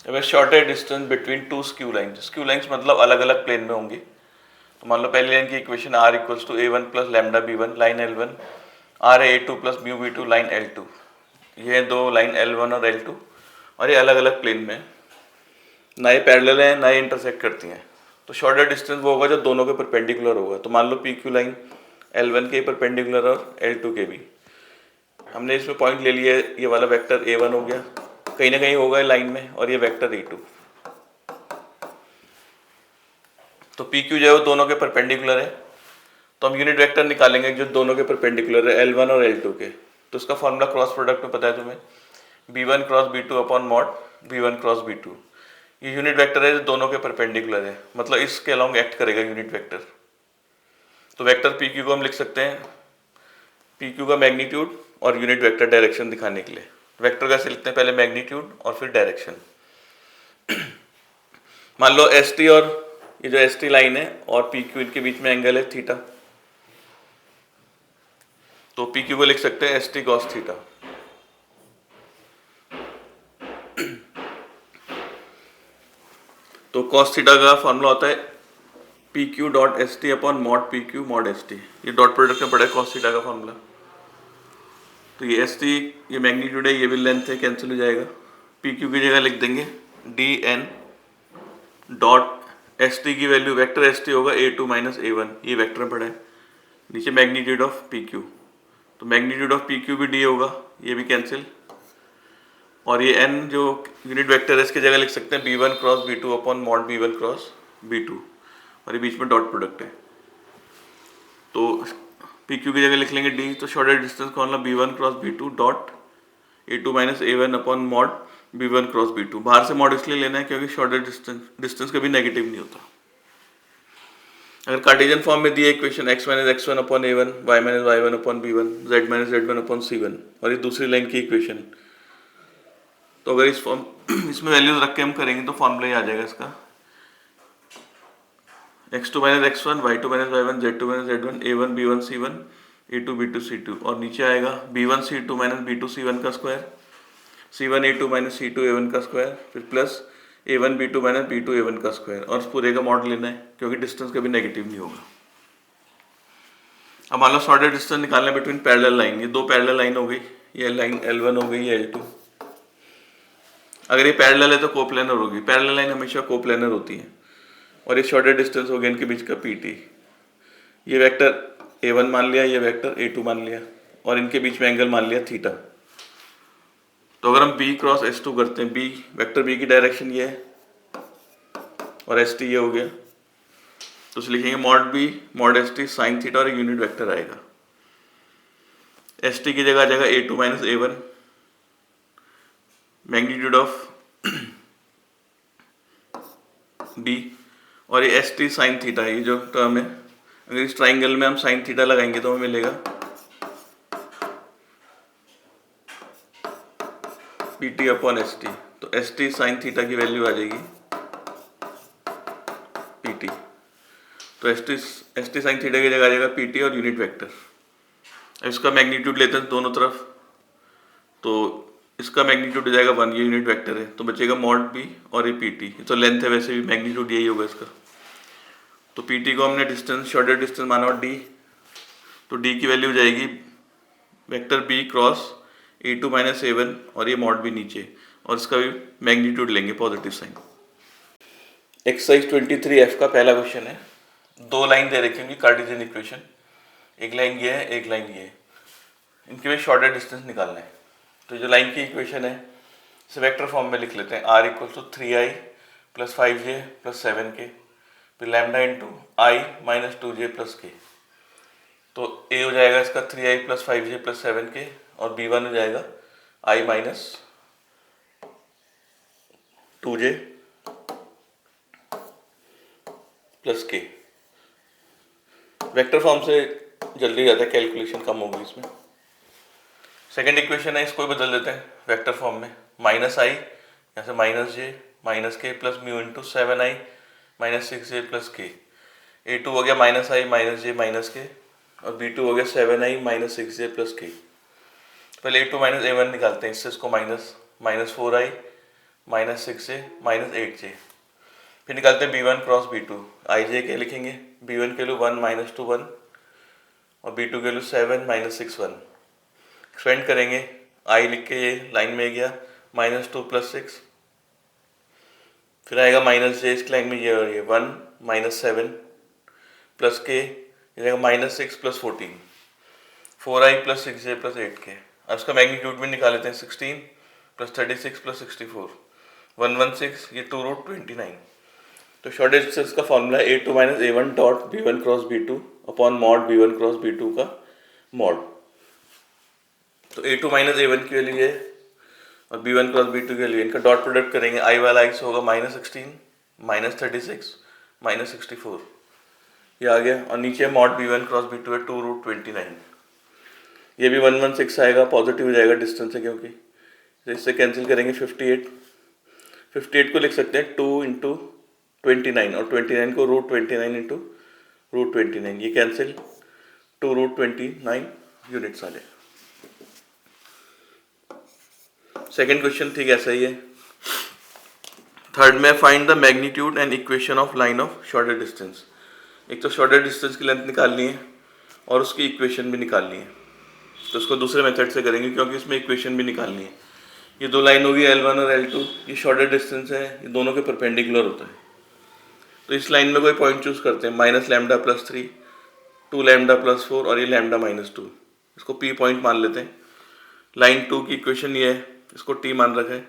अब shortest distance between two skew lines मतलब अलग अलग प्लेन में होंगी। तो मान लो पहली लाइन की equation r equals to a1 plus lambda b1 line l1, r है a2 plus mu b2 line l2। ये दो लाइन l1 और l2 और ये अलग अलग प्लेन में, ना ये पैरेलल है ना ये इंटरसेक्ट करती हैं। तो शॉर्टेस्ट डिस्टेंस वो होगा जो दोनों के परपेंडिकुलर होगा। तो मान लो पी क्यू लाइन l1 के परपेंडिकुलर और l2 के भी। हमने इसमें पॉइंट ले लिया, ये वाला वेक्टर a1 हो गया, कहीं ना कहीं होगा लाइन में, और ये वेक्टर e2। तो पी क्यू जो है वो दोनों के परपेंडिकुलर है, तो हम यूनिट वेक्टर निकालेंगे जो दोनों के परपेंडिकुलर है l1 और l2 के। तो उसका फॉर्मूला क्रॉस प्रोडक्ट में पता है तुम्हें, b1 cross b2 upon mod b1 cross b2। ये यूनिट वेक्टर है जो दोनों के परपेंडिकुलर है, मतलब इसके अलोंग एक्ट करेगा यूनिट वेक्टर। तो वेक्टर पी क्यू को हम लिख सकते हैं पी क्यू का मैग्नीट्यूड और यूनिट वेक्टर डायरेक्शन दिखाने के लिए। वेक्टर कैसे लिखते हैं, पहले मैग्नीट्यूड और फिर डायरेक्शन। मान लो एस टी और ये जो एस टी लाइन है और पी क्यू इनके बीच में एंगल है थीटा, तो पी क्यू को लिख सकते हैं एस टी कॉस थीटा। तो कॉस थीटा का फॉर्मूला होता है P Q dot S T upon mod P Q mod S T. ये डॉट प्रोडक्ट में पड़ा है कॉस थीटा का फॉर्मूला। तो ये एस टी ये मैग्नीट्यूड है, ये भी लेंथ है, कैंसिल हो जाएगा। पी क्यू की जगह लिख देंगे D N dot S T की वैल्यू वेक्टर एस टी होगा a2 माइनस a1, ये वेक्टर में पड़ा है। नीचे मैग्नीट्यूड ऑफ पी क्यू, तो मैग्नीट्यूड ऑफ पी क्यू भी डी होगा, ये भी कैंसिल। और ये n जो यूनिट वेक्टर है इसकी जगह लिख सकते हैं b1 cross b2 upon mod b1 cross b2, और ये बीच में डॉट प्रोडक्ट है। तो पी क्यू की जगह लिख लेंगे d, तो शॉर्टेस्ट डिस्टेंस का मतलब b1 cross b2 dot a2 minus a1 upon mod b1 cross b2। बाहर से मॉड इसलिए लेना है क्योंकि शॉर्टेस्ट डिस्टेंस कभी नेगेटिव नहीं होता। अगर कार्टेशियन फॉर्म में दिया equation x minus x1 upon a1, y minus y1 upon b1, z minus z1 upon c1, और ये दूसरी लाइन की इक्वेशन, तो अगर इस फॉर्म इसमें वैल्यूज रख के हम करेंगे तो फॉर्मूला ही आ जाएगा इसका x2 minus x1, y2 minus y1, z2 minus z1, a1 b1 c1, a2 b2 c2, और नीचे आएगा b1 c2 minus b2 c1 का square, c1 a2 minus c2 a1 का स्क्वायर, फिर plus a1 b2 minus b2 a1 का square, और पूरे का मॉड लेना है क्योंकि डिस्टेंस कभी नेगेटिव नहीं होगा। अब मान लो शॉर्टेस्ट डिस्टेंस निकालना है बिटवीन पैरेलल लाइन। ये दो पैरेलल लाइन हो गई, ये लाइन L1 हो गई, ये L2। अगर ये पैरेलल है तो कोप्लेनर होगी, पैरेलल लाइन हमेशा कोप्लेनर होती है। और ये शॉर्टेस्ट डिस्टेंस हो गया इनके बीच का PT। ये वेक्टर a1 मान लिया, ये वेक्टर a2 मान लिया, और इनके बीच में एंगल मान लिया थीटा। तो अगर हम b क्रॉस s2 करते हैं, b वेक्टर b की डायरेक्शन ये है और st ये हो गया, तो उसे लिखेंगे mod b mod st sine theta, और यूनिट वेक्टर आएगा। st की जगह आ जाएगा a2 minus a1 magnitude of b, और ये st साइन थीटा है, ये जो टर्म है। अगर इस ट्राइंगल में हम साइन थीटा लगाएंगे तो हमें मिलेगा pt अपॉन st। तो st साइन थीटा की वैल्यू आ जाएगी pt। तो st साइन थीटा की जगह आ जाएगा pt और यूनिट वेक्टर। अब इसका मैग्नीट्यूड लेते हैं दोनों तरफ, तो इसका मैग्नीट्यूड हो जाएगा 1, ये यूनिट वेक्टर है, तो बचेगा मॉड b और ये pt। तो लेंथ है, वैसे भी मैग्नीट्यूड यही होगा इसका। तो pt को हमने डिस्टेंस शॉर्टेस्ट डिस्टेंस माना और d, तो d की वैल्यू हो जाएगी vector b cross a2 minus a1, और ये मॉड b नीचे, और इसका भी मैग्नीट्यूड लेंगे पॉजिटिव साइन। एक्सरसाइज 23F का पहला क्वेश्चन है। दो लाइन दे रखी होंगी कार्टेशियन इक्वेशन, एक लाइन ये है एक लाइन ये है, इनके बीच शॉर्टेस्ट डिस्टेंस निकालना है। तो जो लाइन की इक्वेशन है इसे वेक्टर फॉर्म में लिख लेते हैं, r equal to 3i plus 5j plus 7k, फिर lambda into i minus 2j plus k। तो a हो जाएगा इसका 3i plus 5j plus 7k, और b1 हो जाएगा i minus 2j plus k। Vector form से जल्दी जाता है, कैलकुलेशन कम होगी इसमें। सेकेंड इक्वेशन है, इसको बदल देते हैं वेक्टर फॉर्म में, माइनस आई यहाँ से माइनस जे माइनस के plus mu into 7i minus 6j plus के। a2 हो गया माइनस आई माइनस जे माइनस के, और b2 हो गया 7i माइनस 6j प्लस के। पहले a2 माइनस a1 निकालते हैं, इससे इसको माइनस 4i -6j -8j। फिर निकालते हैं B1 क्रॉस B2। आई जे के लिखेंगे, B1 के लिए 1 -2 1 और B2 के लिए 7 -6 1। एक्सपेंड करेंगे, आई लिख के ये लाइन में गया -2 + 6, फिर आएगा -j इस लाइन में ये और ये 1 -7 प्लस के -6 + 14 4i + 6j + 8k। अब इसका मैग्नीट्यूड भी निकाल लेते हैं 16 + 36 + 64 116, ये 2√29। तो शॉर्ट डिस्टेंस का फॉर्मूला है A2 - A1 dot B1 cross B2 upon mod B1 cross B2 का मॉड। तो A2 - A1 के लिए और B1 क्रॉस B2 के लिए इनका डॉट प्रोडक्ट करेंगे, आई वाला x होगा -16 -36 -64, ये आ गया। और नीचे मॉड B1 क्रॉस B2 है 2√29, ये भी 116 आएगा, पॉजिटिव हो जाएगा डिस्टेंस है क्योंकि। तो इससे कैंसिल करेंगे 58 को लिख सकते हैं 2 × 29 और 29 को √29 × √29, ये कैंसिल 2√29 यूनिट्स आ जाए। सेकेंड क्वेश्चन ठीक ऐसा ही है। थर्ड में find the magnitude and equation of line of shorter distance. एक तो शॉर्टर डिस्टेंस की लेंथ निकालनी है और उसकी इक्वेशन भी निकालनी है, तो उसको दूसरे मेथड से करेंगे क्योंकि इसमें इक्वेशन भी निकालनी है। ये दो लाइन होगी L1 और L2, ये शॉर्टर डिस्टेंस है, ये दोनों के परपेंडिकुलर होता है। तो इस लाइन में कोई पॉइंट चूज करते हैं, -λ + 3 2λ + 4 और ये λ -2, इसको P पॉइंट मान लेते हैं। लाइन 2 की इक्वेशन ये है, इसको T मान रखा है।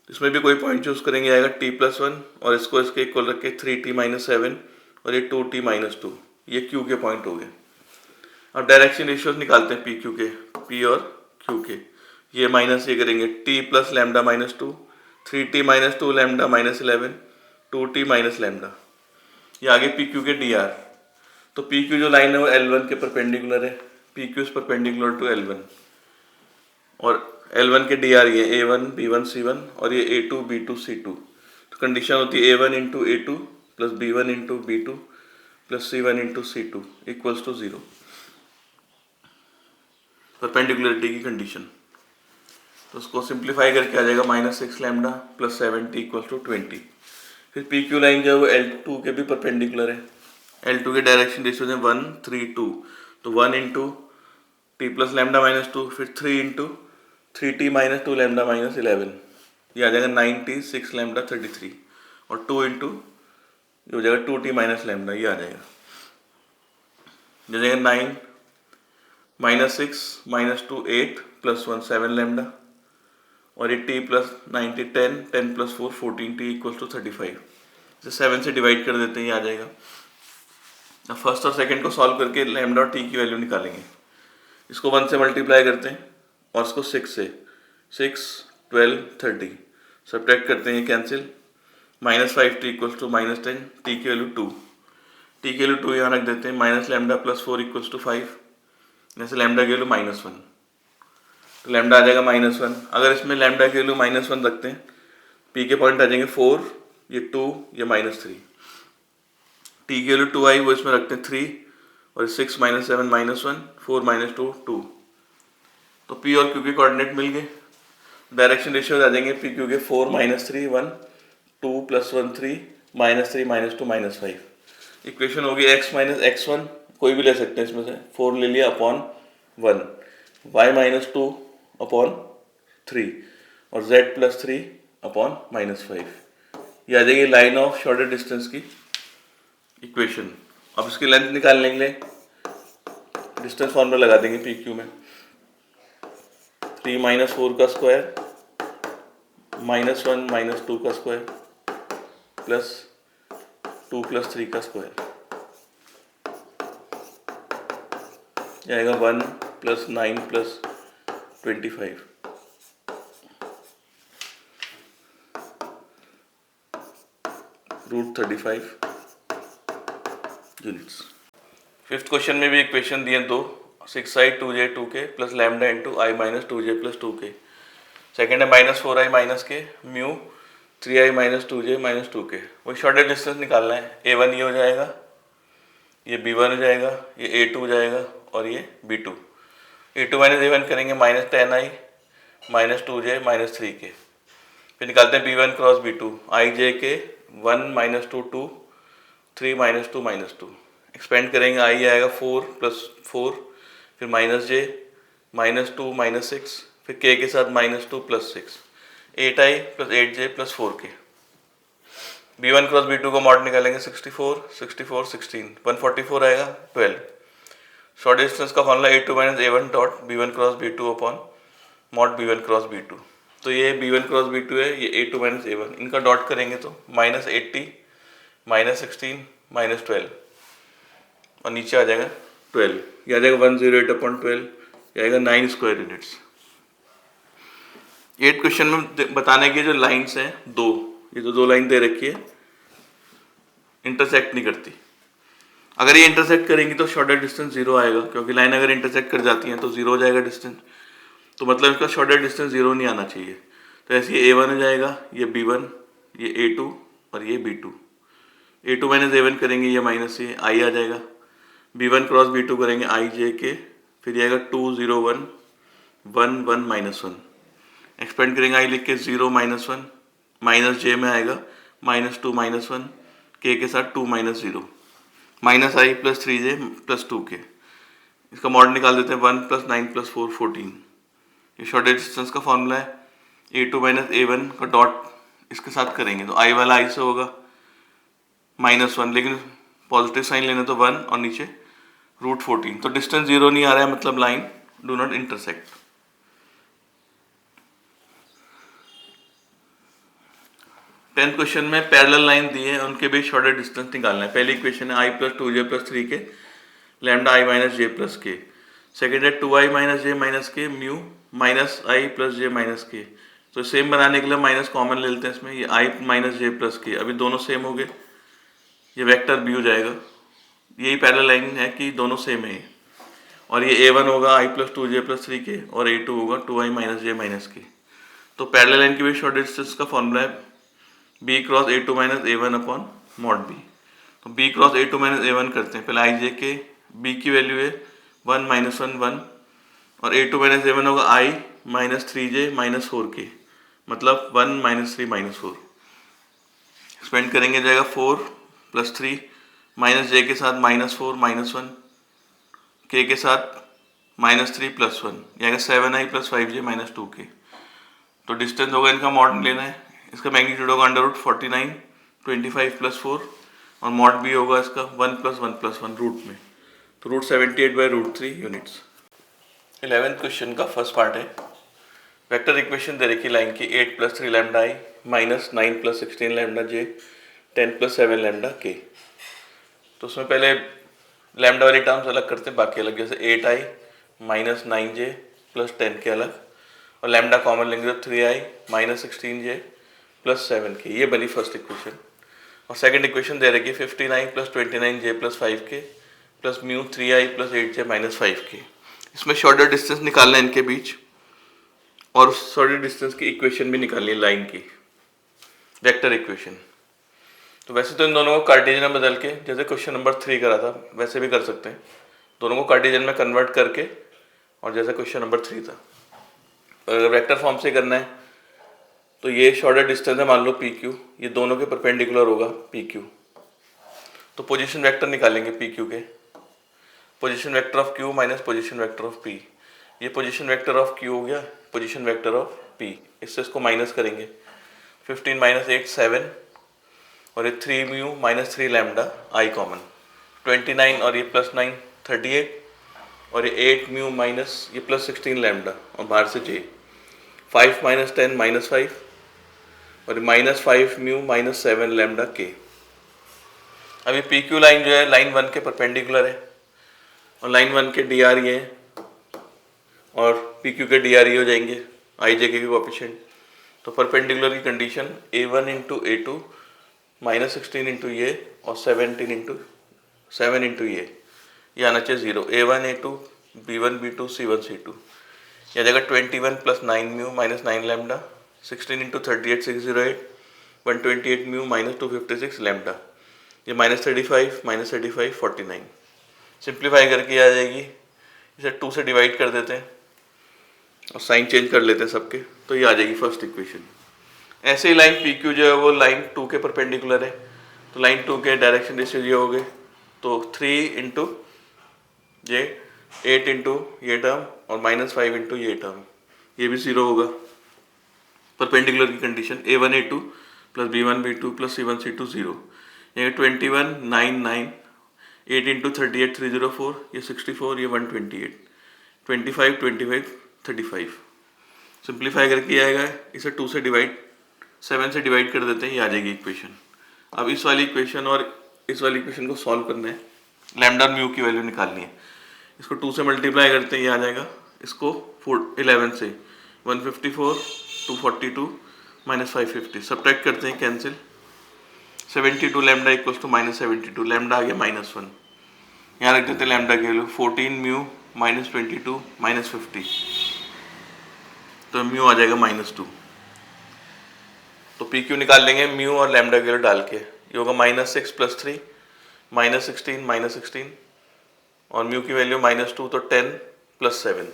इसमें भी कोई पॉइंट चूज करेंगे, आएगा T + 1 और इसको इसके इक्वल रख के 3T - 7 और ये 2T - 2, ये Q के पॉइंट हो गए। अब डायरेक्शन रेशियोज निकालते हैं PQ के, P और Q के। ये माइनस ये करेंगे T + λ -2 3T - 2 λ -11 2T - λ, ये आगे PQ के DR। तो PQ जो लाइन है वो L1 के परपेंडिकुलर है, PQ is perpendicular to L1 और L1 के DR ये A1 B1 C1 और ये A2 B2 C2। तो कंडीशन होती है A1 × A2 + B1 × B2 + C1 × C2 = 0, perpendicularity की कंडीशन। तो उसको सिंप्लीफाई करके आ जाएगा -6λ + 7T = 20। फिर PQ लाइन जो है वो L2 के भी परपेंडिकुलर है, L2 के डायरेक्शन रेशियोज हैं 1 3 2, तो 1 × T + λ -2 फिर 3 × 3T - 2 λ -11, ये आ जाएगा 9T 6 λ 33 और 2 × ये हो जाएगा 2T - λ, ये आ जाएगा 9 -6 - 2 8 + 1 7 λ और ये T + 90 10 10 + 4 14T = 35। इसे 7 से डिवाइड कर देते हैं, ये आ जाएगा। अब फर्स्ट और सेकंड को सॉल्व करके लैम्डा और T की वैल्यू निकालेंगे। इसको 1 से मल्टीप्लाई करते हैं और इसको 6 से 6 12 30 सब्ट्रैक्ट करते हैं, कैंसिल -5T = -10, T की वैल्यू 2, T की वैल्यू 2 यहाँ रख देते हैं, -λ + 4 = 5, जैसे लैम्डा की वैल्यू -1, तो लैम्डा आ जाएगा -1। अगर इसमें लैम्डा की वैल्यू -1 रखते हैं, P के पॉइंट आ जाएंगे 4 ये 2 ये -3, T की वैल्यू 2 आई वो इसमें रखते हैं 3 और 6 - 7 -1 4 - 2 2। तो P और Q के कोऑर्डिनेट मिल गए। डायरेक्शन रेशियोज आ जाएंगे PQ के 4 - 3 1 2 + 1 3 -3 -2 -5। इक्वेशन होगी x - x1, कोई भी ले सकते हैं इसमें से, 4 ले लिया अपॉन 1 y - 2 अपॉन 3 और z + 3 अपॉन -5, ये आ जाएगी लाइन ऑफ शॉर्टर डिस्टेंस की इक्वेशन। अब इसकी लेंथ निकालने के लिए डिस्टेंस फॉर्मूला लगा देंगे PQ में 3 - 4 का स्क्वायर -1 - 2 का स्क्वायर प्लस 2 + 3 का स्क्वायर, ये आएगा 1 + 9 + 25 √35 यूनिट्स। फिफ्थ क्वेश्चन में भी इक्वेशन दिए दो, 6i 2j 2k + λ × i - 2j + 2k। Second है -4i - k mu 3i - 2j - 2k। वही शॉर्टर डिस्टेंस निकालना है, A1 ये हो जाएगा, ये B1 हो जाएगा, ये A2 हो जाएगा और ये B2। A2 - A1 करेंगे -10i - 2j - 3k फिर निकालते हैं B1 क्रॉस B2, आई जे के 1 माइनस 2 2, 3 माइनस 2 माइनस 2, एक्सपेंड करेंगे आई आएगा 4 प्लस 4, फिर माइनस जे माइनस 2 माइनस 6, फिर के के साथ minus 2 plus 6, 8i plus 8j plus 4k। B1 cross B2 को मॉड निकालेंगे 64 64 16, 144 आएगा 12। शॉर्ट डिस्टेंस का formula A2 minus A1 dot B1 cross B2 upon mod B1 cross B2। तो ये B1 क्रॉस B2 है, ये A2 माइनस A1, इनका dot करेंगे तो माइनस 80 माइनस 16 माइनस 12 और नीचे आ जाएगा 12, ये आ जाएगा 108 अपॉन 12, ये आएगा 9 स्क्वायर यूनिट्स। 8 क्वेश्चन में बताने की जो लाइन्स हैं दो, ये जो दो लाइन दे रखी है इंटरसेक्ट नहीं करती। अगर ये इंटरसेक्ट करेंगी तो शॉर्टेस्ट डिस्टेंस 0 आएगा, क्योंकि लाइन अगर इंटरसेक्ट कर जाती है तो 0 हो जाएगा डिस्टेंस, तो मतलब इसका शॉर्टेस्ट डिस्टेंस 0 नहीं आना चाहिए। तो ऐसे ये A1 हो जाएगा, ये B1, ये A2 और ये B2। A2 माइनस A1 करेंगे, ये माइनस ये I आ जाएगा। B1 क्रॉस B2 करेंगे आई जे के, फिर ये आएगा 2 0 1 1 1 माइनस 1, एक्सपेंड करेंगे आई लिख के 0 माइनस 1, माइनस जे में आएगा माइनस 2 माइनस 1, के साथ 2 minus 0, minus i plus 3j plus 2k। इसका मॉड निकाल देते हैं 1 प्लस 9 प्लस 4 14। ये शॉर्टेस्ट डिस्टेंस का फॉर्मूला है। A2 माइनस A1 का डॉट इसके साथ करेंगे तो आई वाला आई से होगा -1, लेकिन पॉजिटिव साइन लेना तो 1 और नीचे √14, तो डिस्टेंस 0 नहीं आ रहा है, मतलब line do not intersect. Tenth question में पैरेलल लाइन दी है, उनके बीच शॉर्टेस्ट डिस्टेंस निकालना है। पहली इक्वेशन है i plus 2j plus 3k lambda i minus j plus k. Second है 2i minus j minus k mu minus i plus j minus k. तो same बनाने के लिए माइनस कॉमन ले लेते हैं इसमें, ये आई माइनस जे प्लस के, अभी दोनों सेम हो गए, ये वेक्टर बी हो जाएगा। यही पैरेलल लाइन है कि दोनों सेम है, और ये A1 होगा आई प्लस 2j प्लस 3k और A2 होगा 2i minus j minus k. तो पैरेलल लाइन के बीच शॉर्टेस्ट डिस्टेंस का फॉर्मूला है B cross A2 minus A1 upon mod B। तो B cross A2 minus A1 करते हैं, पहले आई जे के, B की वैल्यू है 1 माइनस 1 1 और A2 माइनस A1 होगा I minus 3j minus 4k, मतलब 1 माइनस 3 माइनस 4। एक्सपेंड करेंगे जाएगा 4 प्लस 3 माइनस जे के साथ माइनस 4 माइनस 1, के साथ माइनस 3 प्लस 1, यानी 7i plus 5j minus 2k। तो डिस्टेंस होगा, इनका मॉड लेना है, इसका मैग्नीट्यूड होगा √49 25 प्लस 4 और मॉड भी होगा इसका 1 प्लस 1 रूट में, तो √78 बाई √3 यूनिट्स। 11th क्वेश्चन का फर्स्ट पार्ट है। वेक्टर इक्वेशन दे रखी लाइन की 8 plus 3 lambda i minus 9 plus 16 lambda J 10 plus 7 lambda के। तो उसमें पहले लैम्डा वाली टर्म्स अलग करते हैं, बाकी अलग, जैसे 8i माइनस 9j प्लस 10 के अलग, और लैम्डा कॉमन लेंगे तो 3i minus 16j plus 7k। ये बनी फर्स्ट इक्वेशन। और सेकंड इक्वेशन दे रखी 15i plus 29j plus 5k plus mu 3i plus 8j minus 5k। इसमें शॉर्टेस्ट डिस्टेंस निकालना है इनके बीच, और शॉर्टेस्ट डिस्टेंस की इक्वेशन भी निकालनी है लाइन की, वेक्टर इक्वेशन। तो वैसे तो इन दोनों को कार्टेशियन में बदल के, जैसे क्वेश्चन नंबर 3 करा था वैसे भी कर सकते हैं, दोनों को कार्टेशियन में कन्वर्ट करके, और जैसा क्वेश्चन नंबर 3 था। अगर वेक्टर फॉर्म से करना है तो ये शॉर्टेस्ट डिस्टेंस है, मान लो पी क्यू, ये दोनों के परपेंडिकुलर होगा पी क्यू। तो पोजीशन वेक्टर निकालेंगे पी क्यू के, position vector of Q minus position vector of P. ये पोजीशन वेक्टर ऑफ क्यू हो गया, पोजीशन वेक्टर ऑफ पी, इससे इसको माइनस करेंगे, 15 माइनस 8 7, और ये 3 म्यू माइनस 3 लैम्डा आई कॉमन, 29 और ये प्लस 9 38, और ये 8 म्यू माइनस ये प्लस 16 लैम्डा और बाहर से जे, 5 माइनस 10 माइनस 5, और ये माइनस 5 म्यू माइनस 7 लैम्डा के। अभी पी क्यू लाइन जो है लाइन 1 के परपेंडिकुलर है, और लाइन 1 के डी आर ये है, और पी क्यू के डी आर ये हो जाएंगे आई जे के कोएफिशिएंट। तो परपेंडिकुलर की condition A1 into A2 minus 16 into ये और 17 इंटू 7 इंटू ये आना चाहिए 0। A1 A2 B1 B2 C1 C2, यह जगह 21 plus 9 mu minus 9 lambda, 16 into 38 608, 128 mu minus 256 lambda, ये माइनस 35 49। सिंप्लीफाई करके आ जाएगी, इसे 2 से डिवाइड कर देते हैं और साइन चेंज कर लेते हैं सबके, तो ये आ जाएगी फर्स्ट इक्वेशन। ऐसे ही लाइन पी क्यू जो है वो लाइन 2 के परपेंडिकुलर है, तो लाइन 2 के डायरेक्शन रेशियो ये हो गए, तो 3 इंटू ये 8 इंटू ये टर्म और -5 इंटू ये टर्म, ये भी 0 होगा। परपेंडिकुलर की condition A1 A2 plus B1 B2 plus C1 C2 0, ये 21 9 9 8 इंटू 38 304, ये 64, ये 128, 25 25 35। सिंप्लीफाई करके ये आएगा, इसे 2 से डिवाइड 7 से डिवाइड कर देते हैं, ये आ जाएगी इक्वेशन। अब इस वाली इक्वेशन और इस वाली इक्वेशन को सॉल्व करना है, लैम्डा और म्यू की वैल्यू निकालनी है। इसको 2 से मल्टीप्लाई करते हैं, ये आ जाएगा। इसको 11 से 154 242 -550 सब्ट्रैक्ट करते हैं, cancel. 72 lambda equals to -72, lambda आ गया -1। यहाँ रख देते हैं लैम्डा की वैल्यू 14 म्यू -22 -50, तो म्यू आ जाएगा -2। तो पी क्यू निकाल लेंगे म्यू और लैम्डा की वैल्यू डाल के, ये होगा -6 + 3 -16 -16 और म्यू की वैल्यू -2, तो 10 + 7,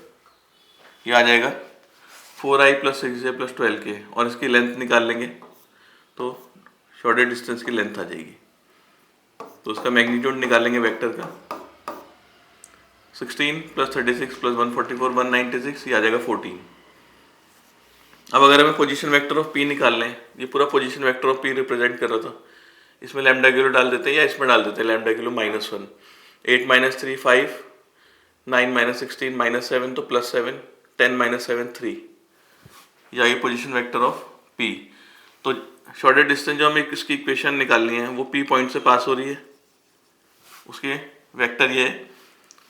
ये आ जाएगा 4i + 6j + 12k। और इसकी लेंथ निकाल लेंगे तो शॉर्टेड डिस्टेंस की लेंथ आ जाएगी। तो उसका मैग्नीट्यूड निकालेंगे वेक्टर का, 16 + 36 + 144 196, ये आ जाएगा 14। अब अगर हमें पोजीशन वेक्टर ऑफ पी निकालना है, ये पूरा position vector of P represent कर रहा था, इसमें लैम्डा की वैल्यू डाल देते हैं या इसमें डाल देते हैं लैम्डा की वैल्यू -1, 8 - 3 5, 9 - 16 -7, तो +7, 10 - 7 3, या ये पोजीशन वेक्टर ऑफ पी। तो शॉर्टेड डिस्टेंस जो हमें इसकी इक्वेशन निकालनी है वो पी पॉइंट से पास हो रही है, उसके वेक्टर ये है,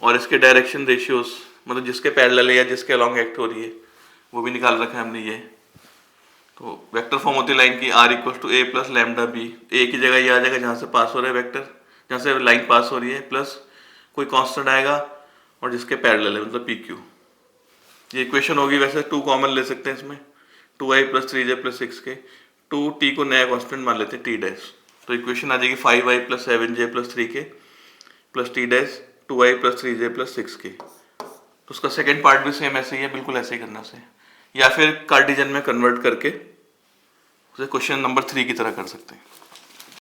और इसके डायरेक्शन रेशियोज मतलब जिसके पैरेलल है या जिसके अलॉन्ग एक्ट हो रही है वो भी निकाल रखा है हमने ये। तो वेक्टर फॉर्म होती है लाइन की R = A + λb, ए की जगह ये आ जाएगा जहाँ से पास हो रहा है वेक्टर, जहाँ से लाइन पास हो रही है, प्लस कोई कांस्टेंट आएगा और जिसके पैरेलल है मतलब पी क्यू। ये इक्वेशन होगी, वैसे 2 कॉमन ले सकते हैं इसमें, 2i + 3j + 6k, 2t को नया कांस्टेंट मान लेते हैं t', तो इक्वेशन आ जाएगी 5i + 7j + 3k plus t' 2i + 3j + 6k। तो उसका सेकेंड पार्ट भी सेम ऐसे ही है, बिल्कुल ऐसे ही करना से, या फिर कार्टेशियन में कन्वर्ट करके उसे क्वेश्चन नंबर 3 की तरह कर सकते हैं।